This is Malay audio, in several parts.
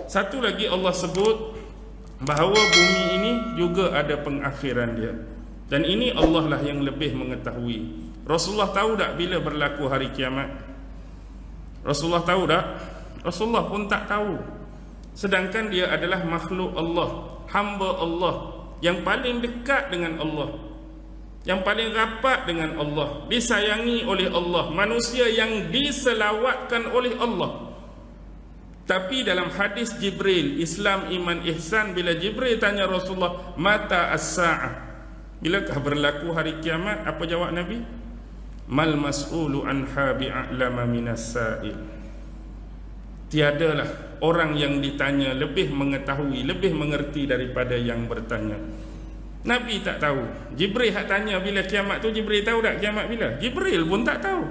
Satu lagi Allah sebut bahawa bumi ini juga ada pengakhiran dia. Dan ini Allah lah yang lebih mengetahui. Rasulullah tahu tak bila berlaku hari kiamat? Rasulullah tahu tak? Rasulullah pun tak tahu. Sedangkan dia adalah makhluk Allah, hamba Allah, yang paling dekat dengan Allah, yang paling rapat dengan Allah, disayangi oleh Allah, manusia yang diselawatkan oleh Allah. Tapi dalam hadis Jibril, Islam, Iman, Ihsan, bila Jibril tanya Rasulullah, mata as-sa'ah, bilakah berlaku hari kiamat? Apa jawab Nabi? Mal mas'ulu anha bi'a'lama minas sa'il. Tiadalah orang yang ditanya lebih mengetahui, lebih mengerti daripada yang bertanya. Nabi tak tahu. Jibril hak tanya bila kiamat tu, Jibril tahu tak kiamat bila? Jibril pun tak tahu.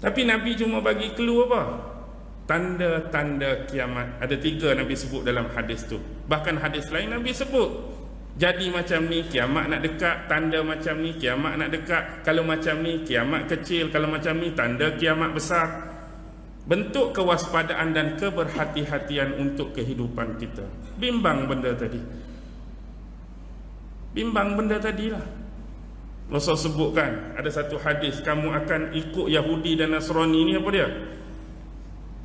Tapi Nabi cuma bagi clue apa? Tanda-tanda kiamat. Ada 3 Nabi sebut dalam hadis tu. Bahkan hadis lain Nabi sebut, jadi macam ni kiamat nak dekat, tanda macam ni kiamat nak dekat, kalau macam ni kiamat kecil, kalau macam ni tanda kiamat besar. Bentuk kewaspadaan dan keberhati-hatian untuk kehidupan kita. Bimbang benda tadi. Bimbang benda tadilah. Rasul sebutkan ada satu hadis, kamu akan ikut Yahudi dan Nasrani ni, apa dia?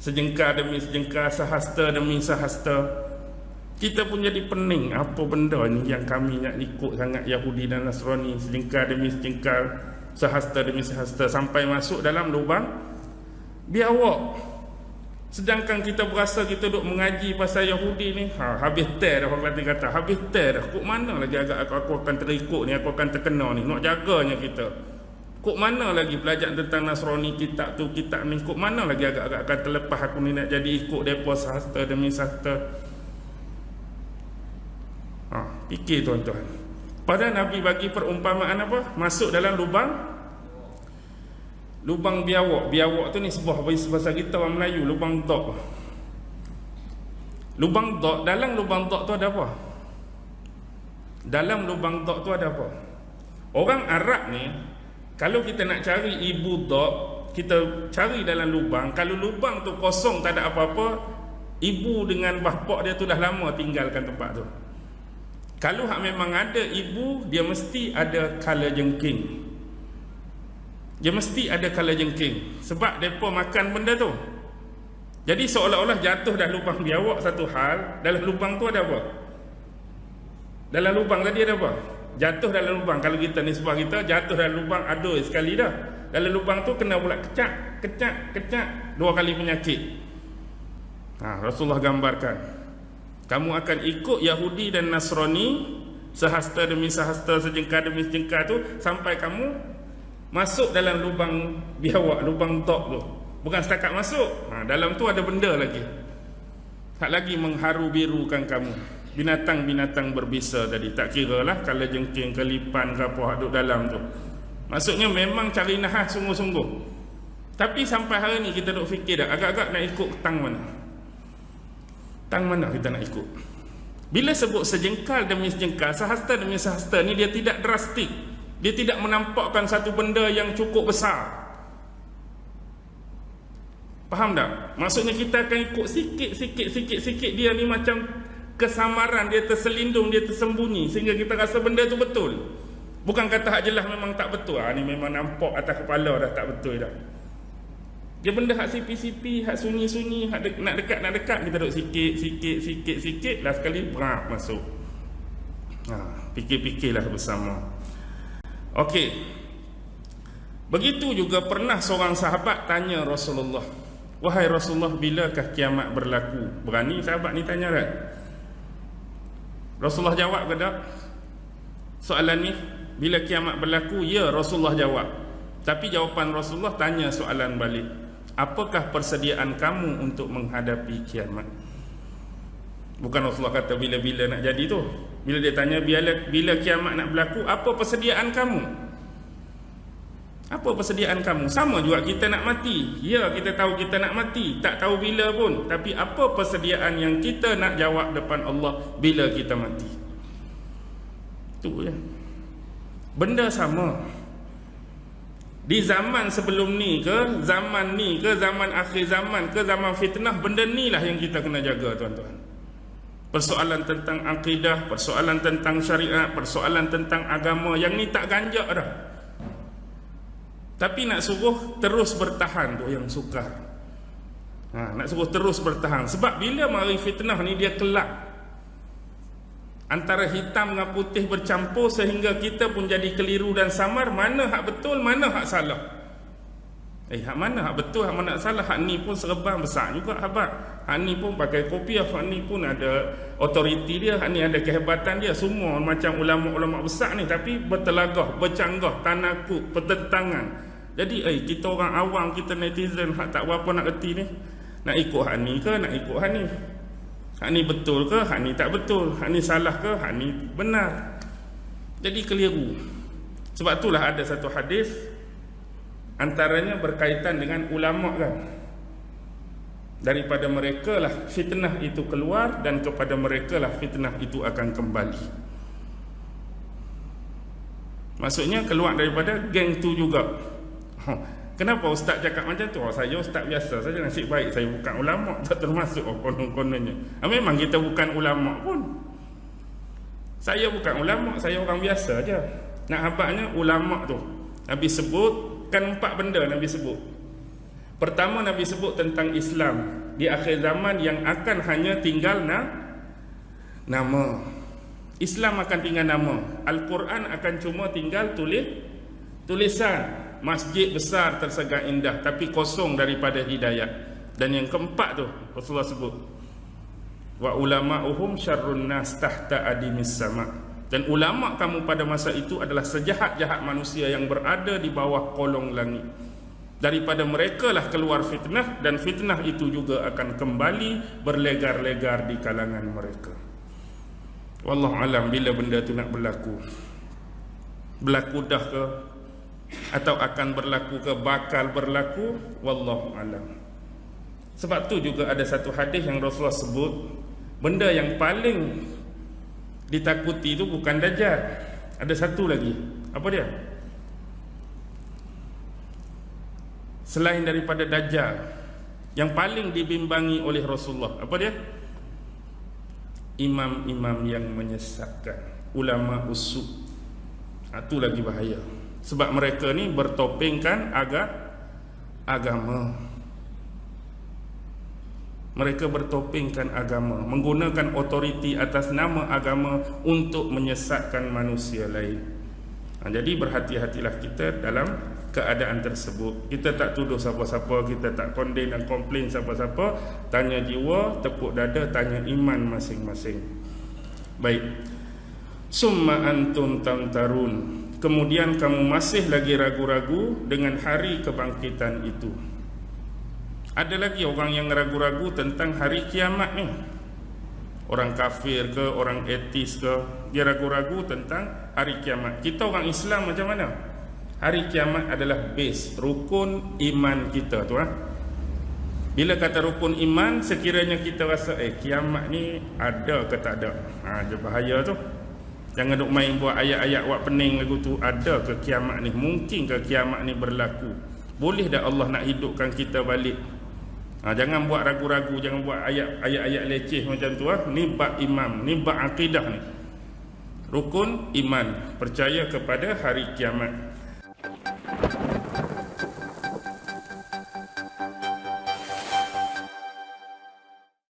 Sejengkal demi sejengkal, sehasta demi sehasta. Kita pun jadi pening, apa benda ni yang kami nak ikut sangat Yahudi dan Nasrani, sejengkal demi sejengkal, sehasta demi sehasta, sampai masuk dalam lubang biawak. Sedangkan kita berasa kita duk mengaji pasal Yahudi ni, habis ter dah, orang kata habis ter dah. Kok mana lagi agak aku akan terikut ni, aku akan terkena ni, nak jaganya kita. Kok mana lagi belajar tentang Nasrani, kitab tu, kitab ni, kok mana lagi agak-agak akan terlepas aku ni nak jadi ikut depa sehasta demi sehasta. Fikir tuan-tuan. Padahal Nabi bagi perumpamaan apa? Masuk dalam lubang biawak. Biawak tu ni sebuah bahasa kita orang Melayu, lubang dok. Lubang dok, dalam lubang dok tu ada apa? Dalam lubang dok tu ada apa? Orang Arab ni, kalau kita nak cari ibu dok, kita cari dalam lubang. Kalau lubang tu kosong, tak ada apa-apa, ibu dengan bapak dia tu dah lama tinggalkan tempat tu. Kalau hak memang ada ibu, dia mesti ada kala jengking. Dia mesti ada kala jengking, sebab mereka makan benda tu. Jadi seolah-olah jatuh dah lubang biawak satu hal. Dalam lubang tu ada apa? Dalam lubang tadi ada apa? Jatuh dalam lubang. Kalau kita nisbah kita, jatuh dalam lubang aduh sekali dah. Dalam lubang tu kena pula kecak 2 kali penyakit. Rasulullah gambarkan, kamu akan ikut Yahudi dan Nasrani sehasta demi sehasta, sejengkal demi sejengkal tu, sampai kamu masuk dalam lubang biawak, lubang tok tu. Bukan setakat masuk, dalam tu ada benda lagi, tak lagi mengharu birukan kamu. Binatang-binatang berbisa tadi, tak kira lah kala jengking, kelipan ke apa duduk dalam tu. Maksudnya memang cari nahas sungguh-sungguh. Tapi sampai hari ni kita duk fikir dah, agak-agak nak ikut tang mana? Tang mana kita nak ikut? Bila sebut sejengkal demi sejengkal, sehasta demi sehasta ni, dia tidak drastik. Dia tidak menampakkan satu benda yang cukup besar. Faham tak? Maksudnya kita akan ikut sikit. Dia ni macam kesamaran, dia terselindung, dia tersembunyi, sehingga kita rasa benda tu betul. Bukan kata hak jelas memang tak betul. Ni memang nampak atas kepala dah tak betul dah. Dia benda hak sipi-sipi, hak sunyi-sunyi, hak nak dekat, kita duduk sikit, lah sekali berak masuk. Fikir-fikirlah bersama. Okey. Begitu juga pernah seorang sahabat tanya Rasulullah, wahai Rasulullah, bilakah kiamat berlaku? Berani sahabat ni tanya kan? Rasulullah jawab ke tak soalan ni? Bila kiamat berlaku? Ya, Rasulullah jawab. Tapi jawapan Rasulullah tanya soalan balik, apakah persediaan kamu untuk menghadapi kiamat? Bukan Rasulullah kata bila-bila nak jadi tu. Bila dia tanya bila kiamat nak berlaku, apa persediaan kamu? Apa persediaan kamu? Sama juga kita nak mati. Ya, kita tahu kita nak mati, tak tahu bila pun. Tapi apa persediaan yang kita nak jawab depan Allah bila kita mati? Itu ya. Benda sama. Di zaman sebelum ni ke, zaman ni ke, zaman akhir zaman ke, zaman fitnah, benda ni lah yang kita kena jaga, tuan-tuan. Persoalan tentang akidah, persoalan tentang syariat, persoalan tentang agama, yang ni tak ganjak dah. Tapi nak suruh terus bertahan tu yang sukar. Nak suruh terus bertahan. Sebab bila mari fitnah ni dia kelak. Antara hitam dengan putih bercampur sehingga kita pun jadi keliru dan samar. Mana hak betul, mana hak salah. Hak mana hak betul, hak mana hak salah. Hak ni pun serban besar juga, habat. Hak ni pun pakai kopiah, hak ni pun ada otoriti dia, hak ni ada kehebatan dia. Semua macam ulama-ulama besar ni, tapi bertelagah, bercanggah, tanakuk, bertentangan. Jadi kita orang awam, kita netizen hak tak berapa nak erti ni. Nak ikut hak ni ke, nak ikut hak ni? Hak ni betul ke, hak ni tak betul? Hak ni salah ke, hak ni benar? Jadi keliru. Sebab itulah ada satu hadis, antaranya berkaitan dengan ulama kan. Daripada mereka lah fitnah itu keluar, dan kepada mereka lah fitnah itu akan kembali. Maksudnya keluar daripada geng tu juga. Kenapa ustaz cakap macam tu? Saya ustaz biasa saja, nasib baik saya bukan ulama, tak termasuk konon-kononnya. Memang kita bukan ulama pun. Saya bukan ulama, saya orang biasa aja. Nak habaknya ulama tu Nabi sebut kan 4 benda Nabi sebut. Pertama, Nabi sebut tentang Islam di akhir zaman yang akan hanya tinggal nama. Islam akan tinggal nama. Al-Quran akan cuma tinggal tulisan. Masjid besar tersegar indah, tapi kosong daripada hidayah. Dan yang keempat tu Rasulullah sebut, wa ulama'uhum syarrun nas tahta adimis sama. Dan ulama kamu pada masa itu adalah sejahat-jahat manusia yang berada di bawah kolong langit. Daripada mereka lah keluar fitnah, dan fitnah itu juga akan kembali berlegar-legar di kalangan mereka. Wallahu alam bila benda tu nak berlaku. Berlaku dah ke, atau akan berlaku ke, bakal berlaku, wallahu alam. Sebab tu juga ada satu hadis yang Rasulullah sebut, benda yang paling ditakuti itu bukan Dajjal. Ada satu lagi. Apa dia? Selain daripada Dajjal, yang paling dibimbangi oleh Rasulullah, apa dia? Imam-imam yang menyesatkan, ulama usuk. Itu lagi bahaya. Sebab mereka ni bertopengkan agama. Mereka bertopengkan agama, menggunakan otoriti atas nama agama untuk menyesatkan manusia lain. Jadi berhati-hatilah kita dalam keadaan tersebut. Kita tak tuduh siapa-siapa, kita tak condemn dan komplain siapa-siapa. Tanya jiwa, tepuk dada, tanya iman masing-masing. Baik. Summa antum tamtarun. Kemudian kamu masih lagi ragu-ragu dengan hari kebangkitan itu. Ada lagi orang yang ragu-ragu tentang hari kiamat ni. Orang kafir ke, orang etis ke, dia ragu-ragu tentang hari kiamat. Kita orang Islam macam mana? Hari kiamat adalah base, rukun iman kita tu. Bila kata rukun iman, sekiranya kita rasa kiamat ni ada ke tak ada, dia bahaya tu. Jangan duk main buat ayat-ayat buat pening lagu tu. Ada ke kiamat ni? Mungkin ke kiamat ni berlaku? Boleh dah Allah nak hidupkan kita balik? Jangan buat ragu-ragu, jangan buat ayat-ayat leceh macam tu. Ni bab imam, ni bab akidah ni. Rukun iman, percaya kepada hari kiamat.